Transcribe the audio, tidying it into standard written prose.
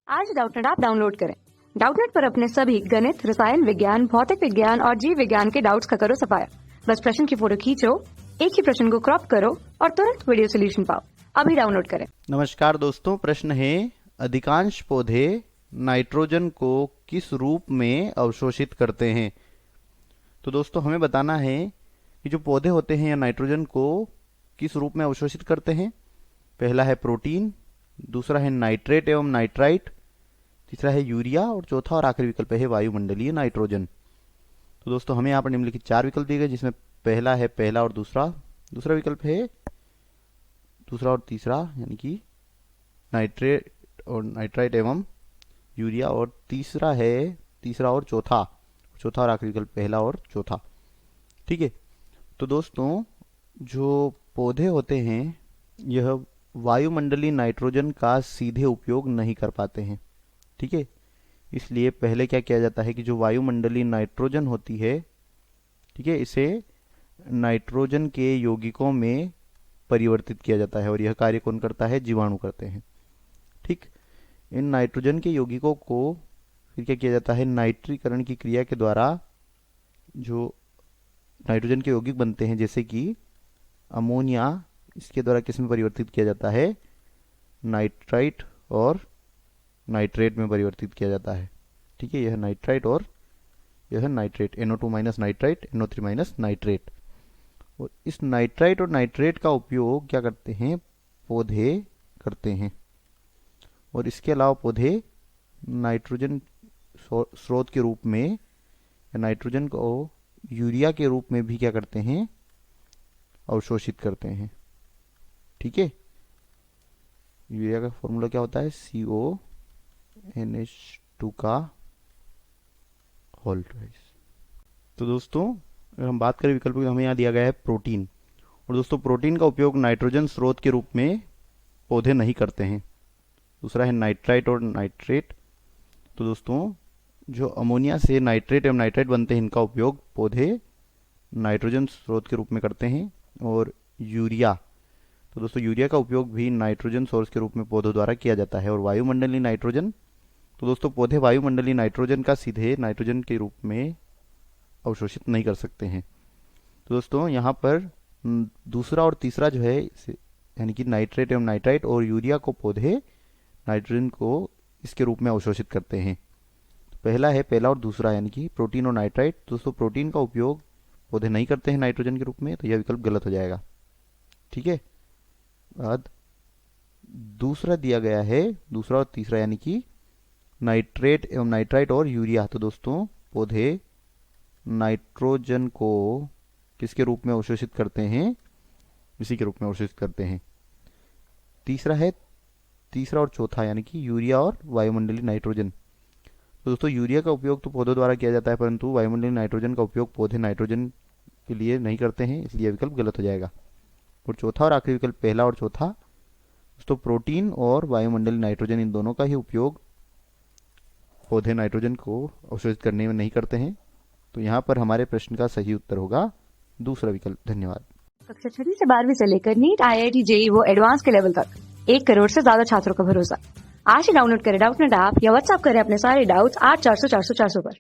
आज Doubtnut app download करें। Doubtnut पर अपने सभी गणित, रसायन विज्ञान, भौतिक विज्ञान और जीव विज्ञान के डाउट्स का करो सफाया। बस प्रश्न की फोटो खींचो, एक ही प्रश्न को क्रॉप करो और तुरंत वीडियो सोल्यूशन पाओ। अभी डाउनलोड करें। नमस्कार दोस्तों, प्रश्न है अधिकांश पौधे नाइट्रोजन को किस रूप में अवशोषित करते हैं। तो दोस्तों हमें बताना है कि जो पौधे होते हैं या नाइट्रोजन को किस रूप में अवशोषित करते हैं। पहला है प्रोटीन, दूसरा है नाइट्रेट एवं नाइट्राइट, तीसरा है यूरिया और चौथा और आखिरी विकल्प है वायुमंडलीय नाइट्रोजन। तो दोस्तों हमें यहाँ पर निम्नलिखित चार विकल्प दिए गए, जिसमें पहला है पहला और दूसरा, दूसरा विकल्प है दूसरा और तीसरा यानी कि नाइट्रेट और नाइट्राइट एवं यूरिया, और तीसरा है तीसरा और चौथा, चौथा और आखिरी विकल्प पहला और चौथा। ठीक है, तो दोस्तों जो पौधे होते हैं यह वायुमंडलीय नाइट्रोजन का सीधे उपयोग नहीं कर पाते हैं। ठीक है, इसलिए पहले क्या किया जाता है कि जो वायुमंडलीय नाइट्रोजन होती है, ठीक है, इसे नाइट्रोजन के यौगिकों में परिवर्तित किया जाता है और यह कार्य कौन करता है? जीवाणु करते हैं। ठीक, इन नाइट्रोजन के यौगिकों को फिर क्या किया जाता है? नाइट्रीकरण की क्रिया के द्वारा जो नाइट्रोजन के यौगिक बनते हैं, जैसे कि अमोनिया, इसके द्वारा किस में परिवर्तित किया जाता है? नाइट्राइट और नाइट्रेट में परिवर्तित किया जाता है। ठीक है, यह नाइट्राइट और यह nitrate, NO2 minus nitrite, NO3 minus nitrate. और इस नाइट्राइट और नाइट्रेट का उपयोग क्या करते हैं? पौधे करते हैं। और इसके अलावा पौधे नाइट्रोजन स्रोत के रूप में या नाइट्रोजन को यूरिया के रूप में भी क्या करते हैं? अवशोषित करते हैं। ठीक है, यूरिया का फॉर्मूला क्या होता है? CONH2 का होल ट्वाइस। तो दोस्तों अगर हम बात करें विकल्प की, हमें यहाँ दिया गया है प्रोटीन। और दोस्तों प्रोटीन का उपयोग नाइट्रोजन स्रोत के रूप में पौधे नहीं करते हैं। दूसरा है नाइट्राइट और नाइट्रेट। तो दोस्तों जो अमोनिया से नाइट्रेट एवं नाइट्राइट बनते हैं, इनका उपयोग पौधे नाइट्रोजन स्रोत के रूप में करते हैं। और यूरिया, तो दोस्तों यूरिया का उपयोग भी नाइट्रोजन सोर्स के रूप में पौधों द्वारा किया जाता है। और वायुमंडलीय नाइट्रोजन, तो दोस्तों पौधे वायुमंडलीय नाइट्रोजन का सीधे नाइट्रोजन के रूप में अवशोषित नहीं कर सकते हैं। तो दोस्तों यहाँ पर दूसरा और तीसरा जो है यानी कि नाइट्रेट एवं नाइट्राइट और यूरिया को पौधे नाइट्रोजन को इसके रूप में अवशोषित करते हैं। पहला है पहला और दूसरा यानी कि प्रोटीन और नाइट्राइट। दोस्तों प्रोटीन का उपयोग पौधे नहीं करते हैं नाइट्रोजन के रूप में, तो यह विकल्प गलत हो जाएगा। ठीक है, बाद दूसरा दिया गया है, दूसरा और तीसरा यानी कि नाइट्रेट एवं नाइट्राइट और यूरिया। तो दोस्तों पौधे नाइट्रोजन को किसके रूप में अवशोषित करते हैं? इसी के रूप में अवशोषित करते हैं। तीसरा है तीसरा और चौथा यानी कि यूरिया और वायुमंडलीय नाइट्रोजन। तो दोस्तों यूरिया का उपयोग तो पौधों द्वारा किया जाता है, परंतु वायुमंडलीय नाइट्रोजन का उपयोग पौधे नाइट्रोजन के लिए नहीं करते हैं, इसलिए विकल्प गलत हो जाएगा। और चौथा और आखिरी विकल्प पहला और चौथा, दोस्तों प्रोटीन और वायुमंडलीय नाइट्रोजन इन दोनों का ही उपयोग पौधे नाइट्रोजन को अवशोषित करने में नहीं करते हैं। तो यहाँ पर हमारे प्रश्न का सही उत्तर होगा दूसरा विकल्प। धन्यवाद। कक्षा 6 से 12वीं से लेकर नीट, IIT, JEE वो एडवांस के लेवल तक 1 करोड़ से ज्यादा छात्रों का भरोसा। आज ही डाउनलोड करें डाउटनेट ऐप या व्हाट्सएप करें अपने सारे डाउट्स 8400 400 400 पर।